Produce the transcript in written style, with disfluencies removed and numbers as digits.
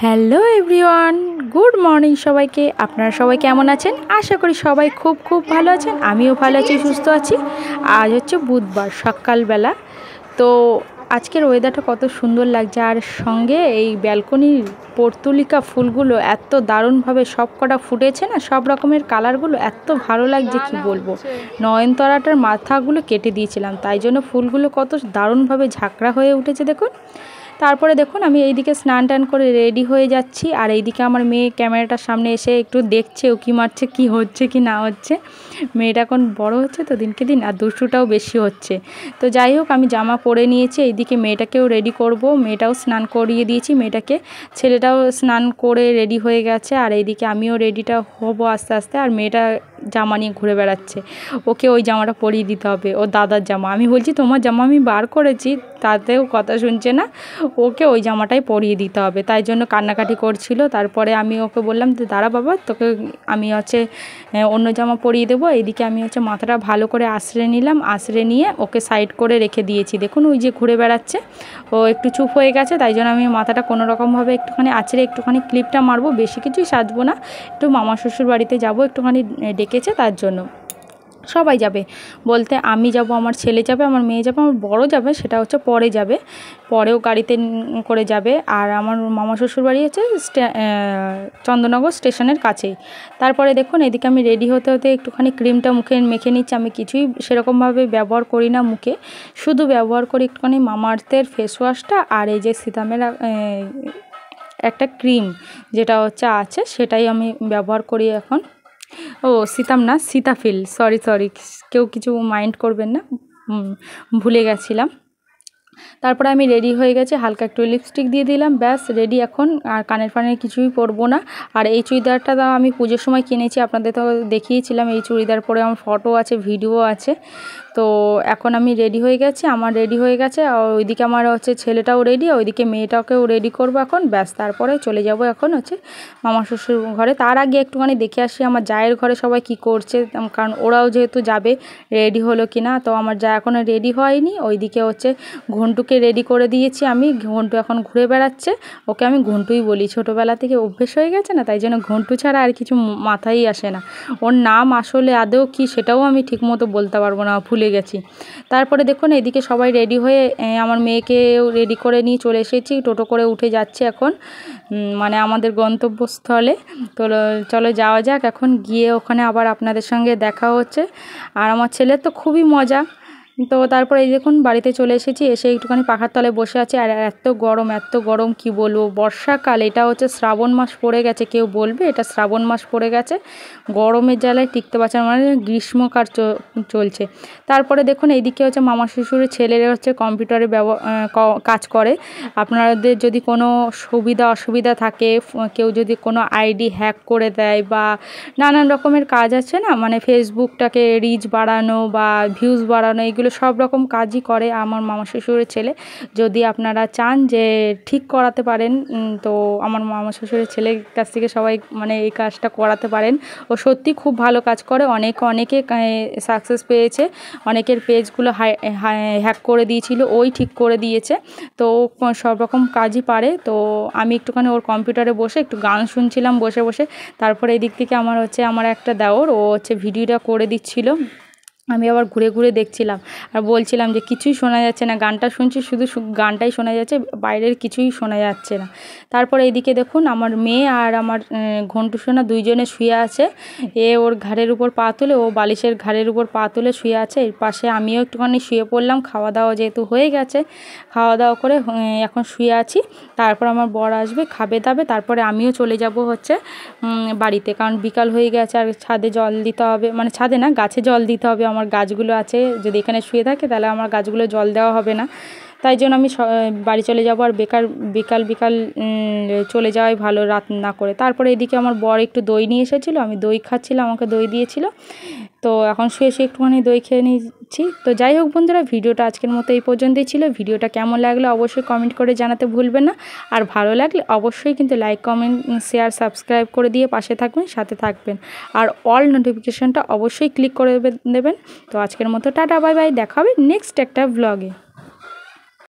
Hello everyone, good morning সবাইকে। আপনারা সবাই কেমন আছেন? আশা করি সবাই খুব ভালো আছেন। আমিও ভালো আছি, সুস্থ আছি। আজ হচ্ছে বুধবার সকালবেলা। তো আজকের ওয়েদারটা কত সুন্দর লাগছে, আর সঙ্গে এই ব্যালকনির পর্তুলিকা ফুলগুলো এত দারুণভাবে সব কটা ফুটেছে না, সব রকমের কালারগুলো এত ভালো লাগছে কি বলবো। নয়নতারাটার মাথাগুলো কেটে দিয়েছিলাম, তাই জন্য ফুলগুলো কত দারুণভাবে ঝাঁকড়া হয়ে উঠেছে দেখুন। তারপরে দেখুন আমি এইদিকে স্নান টান করে রেডি হয়ে যাচ্ছি, আর এইদিকে আমার মেয়ে ক্যামেরাটার সামনে এসে একটু দেখছে উকি মারছে কি হচ্ছে কি না হচ্ছে। মেয়েটা এখন বড় হচ্ছে তো দিনকে দিন, আর দুষ্টুটাও বেশি হচ্ছে। তো যাই হোক, আমি জামা পরে নিয়েছি, এইদিকে মেয়েটাকেও রেডি করব। মেয়েটাও স্নান করিয়ে দিয়েছি মেয়েটাকে, ছেলেটাও স্নান করে রেডি হয়ে গেছে, আর এইদিকে আমিও রেডিটা হবো আস্তে আস্তে। আর মেয়েটা জামা নিয়ে ঘুরে বেড়াচ্ছে, ওকে ওই জামাটা পরিয়ে দিতে হবে, ও দাদার জামা। আমি বলছি তোমার জামা আমি বার করেছি, তাতেও কথা শুনছে না, ওকে ওই জামাটাই পরিয়ে দিতে হবে। তাই জন্য কান্নাকাটি করছিল। তারপরে আমি ওকে বললাম যে দাঁড়া বাবা, তোকে আমি অন্য জামা পরিয়ে দেবো। এইদিকে আমি মাথাটা ভালো করে আঁচড়ে নিলাম, আঁচড়ে নিয়ে ওকে সাইড করে রেখে দিয়েছি। দেখুন ওই যে ঘুরে বেড়াচ্ছে, ও একটু চুপ হয়ে গেছে, তাই জন্য আমি মাথাটা কোনো রকমভাবে একটুখানি আঁচড়ে একটুখানি ক্লিপটা মারবো, বেশি কিছুই সাজবো না। একটু মামা শ্বশুর বাড়িতে যাবো, একটুখানি ডেকেছে তার জন্য। সবাই যাবে বলতে আমি যাব, আমার ছেলে যাবে, আমার মেয়ে যাবে, আমার বড় যাবে, সেটা হচ্ছে পরে যাবে, পরেও গাড়িতে করে যাবে। আর আমার মামা শ্বশুর বাড়ি হচ্ছে চন্দননগর স্টেশনের কাছেই। তারপরে দেখুন এদিকে আমি রেডি হতে হতে একটুখানি ক্রিমটা মুখে মেখে নিচ্ছি। আমি কিছুই সেরকমভাবে ব্যবহার করি না মুখে, শুধু ব্যবহার করি একটুখানি মামা আর্থের ফেস ওয়াশটা, আর এই যে সিতামের একটা ক্রিম যেটা আছে সেটাই আমি ব্যবহার করি এখন। ও সীতাম না, সীতাফিল, সরি, কেউ কিছু মাইন্ড করবেন না, ভুলে গেছিলাম। তারপরে আমি রেডি হয়ে গেছি, হালকা একটু লিপস্টিক দিয়ে দিলাম, ব্যাস রেডি এখন। আর কানের ফানের কিছুই পরবো না। আর এই চুড়িদারটা আমি পুজোর সময় কিনেছি, আপনাদের তো দেখিয়েছিলাম। এই চুড়িদার পরে আমার ফটো আছে, ভিডিও আছে। তো এখন আমি রেডি হয়ে গেছি, আমার রেডি হয়ে গেছে। আর ওইদিকে আমার ছেলেটাও রেডি, ওইদিকে মেয়েটাকেও রেডি করবো এখন, ব্যাস। তারপরে চলে যাব এখন মামা শ্বশুর ঘরে। তার আগে একটুখানি দেখে আসি আমার জায়ের ঘরে সবাই কি করছে, কারণ ওরাও যেহেতু যাবে, রেডি হলো কি না। তো আমার যা এখনও রেডি হয়নি। ওইদিকে ঘন্টুকে রেডি করে দিয়েছি আমি, ঘন্টু এখন ঘুরে বেড়াচ্ছে। ওকে আমি ঘন্টুই বলি, ছোটোবেলা থেকে অভ্যেস হয়ে গেছে না, তাই জন্য ঘন্টু ছাড়া আর কিছু মাথায় আসে না। ওর নাম আসলে আদৌ কি সেটাও আমি ঠিকমতো বলতে পারবো না, ভুলে গেছি। তারপরে দেখুন এদিকে সবাই রেডি হয়ে আমার মেয়েকেও রেডি করে নিয়ে চলে এসেছি, টোটো করে উঠে যাচ্ছে এখন আমাদের গন্তব্যস্থলে। তো চলো যাওয়া যাক এখন, গিয়ে ওখানে আবার আপনাদের সঙ্গে দেখা হচ্ছে। আর আমার ছেলের তো খুবই মজা। তো তারপরে এই দেখুন বাড়িতে চলে এসেছি, এসে একটুখানি পাখার তলায় বসে আছে। আর এত গরম কি বলবো। বর্ষাকাল, এটা শ্রাবণ মাস পড়ে গেছে, কেউ বলবে এটা শ্রাবণ মাস পড়ে গেছে। গরমের জ্বালায় টিকতে পারছে না, গ্রীষ্মকাল চলছে। তারপরে দেখুন এইদিকে মামা শ্বশুরের ছেলেরা কম্পিউটারে কাজ করে। আপনাদের যদি কোনো অসুবিধা থাকে, কেউ যদি কোনো আইডি হ্যাক করে দেয়, বা নানান রকমের কাজ আছে না, ফেসবুকটাকে রিচ বাড়ানো বা ভিউজ বাড়ানো, এগুলো সব রকম কাজই করে আমার মামা শ্বশুরের ছেলে। যদি আপনারা চান যে ঠিক করাতে পারেন, তো আমার মামা শ্বশুরের ছেলের কাছ থেকে সবাই এই কাজটা করাতে পারেন। ও সত্যি খুব ভালো কাজ করে, অনেকে সাকসেস পেয়েছে, অনেকের পেজগুলো হ্যাক করে দিয়েছিল, ওই ঠিক করে দিয়েছে। তো সব রকম কাজই পারে। তো আমি একটুখানি ওর কম্পিউটারে বসে একটু গান শুনছিলাম বসে বসে। তারপরে এই দিক থেকে আমার একটা দেওর, ও ভিডিওটা করে দিচ্ছিল, আমি আবার ঘুরে ঘুরে দেখছিলাম আর বলছিলাম যে কিছুই শোনা যাচ্ছে না, গানটা শুনছি, শুধু গানটাই শোনা যাচ্ছে, বাইরের কিছুই শোনা যাচ্ছে না। তারপরে এইদিকে দেখুন আমার মেয়ে আর আমার ঘন্টু সোনা দুইজনে শুয়ে আছে। ওর ঘাড়ের উপর পা তুলে, ও বালিশের ঘাড়ের উপর পা তুলে শুয়ে আছে। এর পাশে আমিও একটুখানি শুয়ে পড়লাম, খাওয়া দাওয়া যেহেতু হয়ে গেছে, খাওয়া দাওয়া করে এখন শুয়ে আছি। তারপর আমার বর আসবে, খাবে দাবে, তারপরে আমিও চলে যাব বাড়িতে, কারণ বিকাল হয়ে গেছে। আর ছাদে জল দিতে হবে, ছাদে না, গাছে জল দিতে হবে। আমার গাছগুলো আছে, যদি এখানে শুয়ে থাকে তাহলে আমার গাছগুলো জল দেওয়া হবে না, তাই জন্য আমি বাড়ি চলে যাব। আর বিকাল চলে যাওয়াই ভালো, রাত না করে। তারপরে এদিকে আমার বর একটু দই নিয়ে এসেছিলো, আমি দই খাচ্ছিলাম, আমাকে দই দিয়েছিল। তো এখন শুয়ে একটুখানি দই খেয়ে নিচ্ছি। তো যাই হোক বন্ধুরা, ভিডিওটা আজকের মতো এই পর্যন্তই ছিল। ভিডিওটা কেমন লাগলো অবশ্যই কমেন্ট করে জানাতে ভুলবেন না। আর ভালো লাগলে অবশ্যই কিন্তু লাইক, কমেন্ট, শেয়ার, সাবস্ক্রাইব করে দিয়ে পাশে থাকবেন, সাথে থাকবেন। আর অল নোটিফিকেশানটা অবশ্যই ক্লিক করে দেবেন। তো আজকের মতো টাটা, বাই বাই, দেখা হবে নেক্সট একটা ব্লগে।